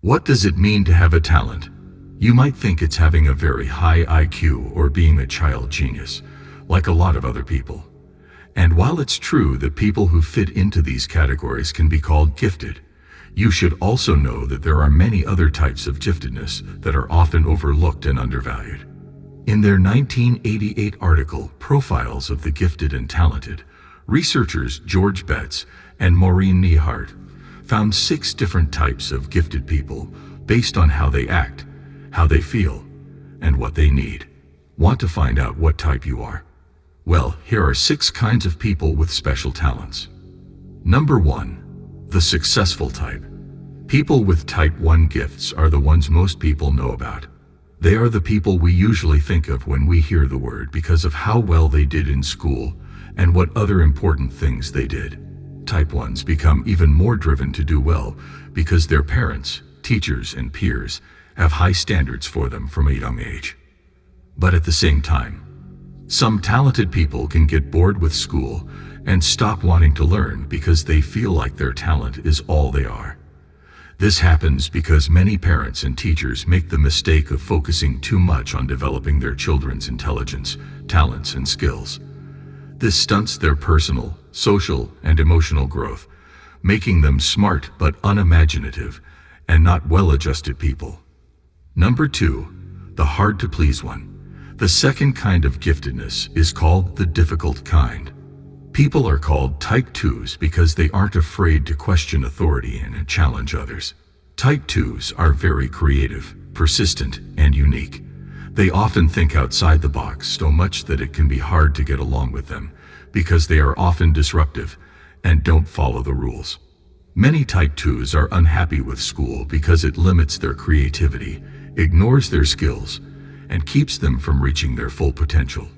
What does it mean to have a talent? You might think it's having a very high IQ or being a child genius, like a lot of other people. And while it's true that people who fit into these categories can be called gifted, you should also know that there are many other types of giftedness that are often overlooked and undervalued. In their 1988 article, Profiles of the Gifted and Talented, researchers George Betts and Maureen Neihardt found 6 different types of gifted people based on how they act, how they feel, and what they need. Want to find out what type you are? Well, here are 6 kinds of people with special talents. Number 1. The successful type. People with type 1 gifts are the ones most people know about. They are the people we usually think of when we hear the word because of how well they did in school and what other important things they did. Type 1s become even more driven to do well because their parents, teachers, and peers have high standards for them from a young age. But at the same time, some talented people can get bored with school and stop wanting to learn because they feel like their talent is all they are. This happens because many parents and teachers make the mistake of focusing too much on developing their children's intelligence, talents, and skills. This stunts their personal, social, and emotional growth, making them smart but unimaginative and not well-adjusted people. Number 2, the hard-to-please one. The second kind of giftedness is called the difficult kind. People are called type 2s because they aren't afraid to question authority and challenge others. Type 2s are very creative, persistent, and unique. They often think outside the box so much that it can be hard to get along with them because they are often disruptive and don't follow the rules. Many type 2s are unhappy with school because it limits their creativity, ignores their skills, and keeps them from reaching their full potential.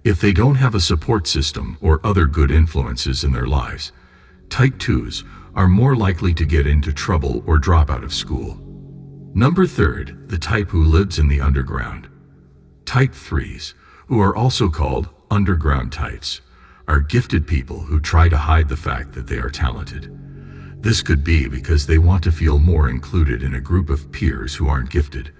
If they don't have a support system or other good influences in their lives, type 2s are more likely to get into trouble or drop out of school. Number 3, the type who lives in the underground. Type 3s, who are also called underground types, are gifted people who try to hide the fact that they are talented. This could be because they want to feel more included in a group of peers who aren't gifted,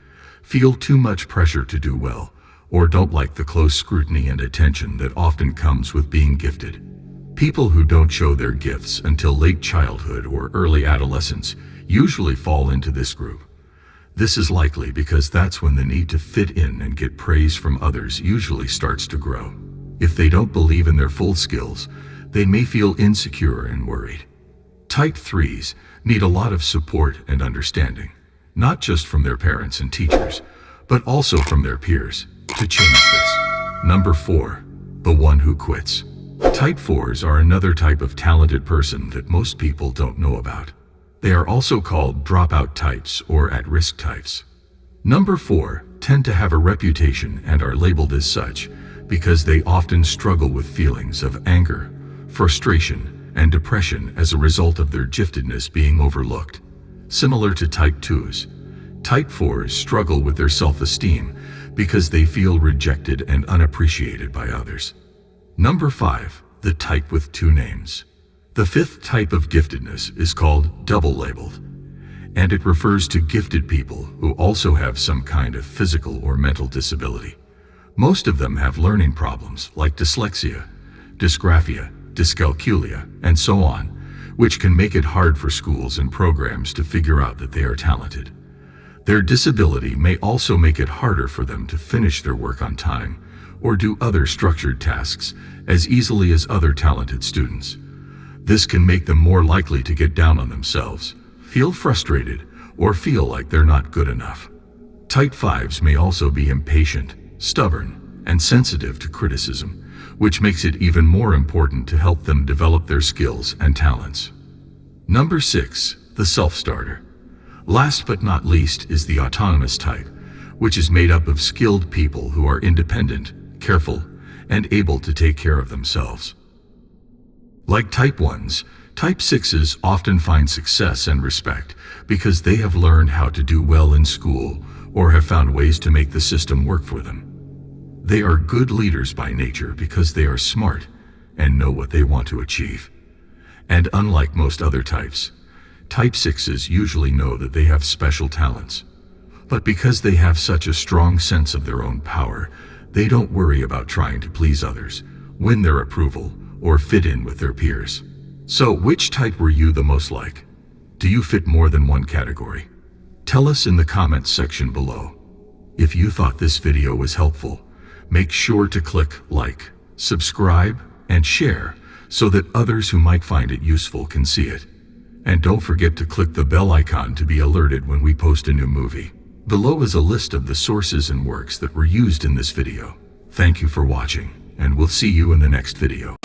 feel too much pressure to do well, or don't like the close scrutiny and attention that often comes with being gifted. People who don't show their gifts until late childhood or early adolescence usually fall into this group. This is likely because that's when the need to fit in and get praise from others usually starts to grow. If they don't believe in their full skills, they may feel insecure and worried. Type 3s need a lot of support and understanding, not just from their parents and teachers, but also from their peers, to change this. Number 4, the one who quits. Type 4s are another type of talented person that most people don't know about. They are also called dropout types or at-risk types. Number 4 tend to have a reputation and are labeled as such because they often struggle with feelings of anger, frustration, and depression as a result of their giftedness being overlooked. Similar to type 2s, type 4s struggle with their self-esteem because they feel rejected and unappreciated by others. Number 5, the type with 2 names. The 5th type of giftedness is called double-labeled, and it refers to gifted people who also have some kind of physical or mental disability. Most of them have learning problems like dyslexia, dysgraphia, dyscalculia, and so on, which can make it hard for schools and programs to figure out that they are talented. Their disability may also make it harder for them to finish their work on time or do other structured tasks as easily as other talented students. This can make them more likely to get down on themselves, feel frustrated, or feel like they're not good enough. Type 5s may also be impatient, stubborn, and sensitive to criticism, which makes it even more important to help them develop their skills and talents. Number 6, the self-starter. Last but not least is the autonomous type, which is made up of skilled people who are independent, careful, and able to take care of themselves. Like type 1s, type 6s often find success and respect because they have learned how to do well in school or have found ways to make the system work for them. They are good leaders by nature because they are smart and know what they want to achieve. And unlike most other types, Type 6s usually know that they have special talents. But because they have such a strong sense of their own power, they don't worry about trying to please others, win their approval, or fit in with their peers. So, which type were you the most like? Do you fit more than one category? Tell us in the comments section below. If you thought this video was helpful, make sure to click like, subscribe, and share so that others who might find it useful can see it. And don't forget to click the bell icon to be alerted when we post a new movie. Below is a list of the sources and works that were used in this video. Thank you for watching, and we'll see you in the next video.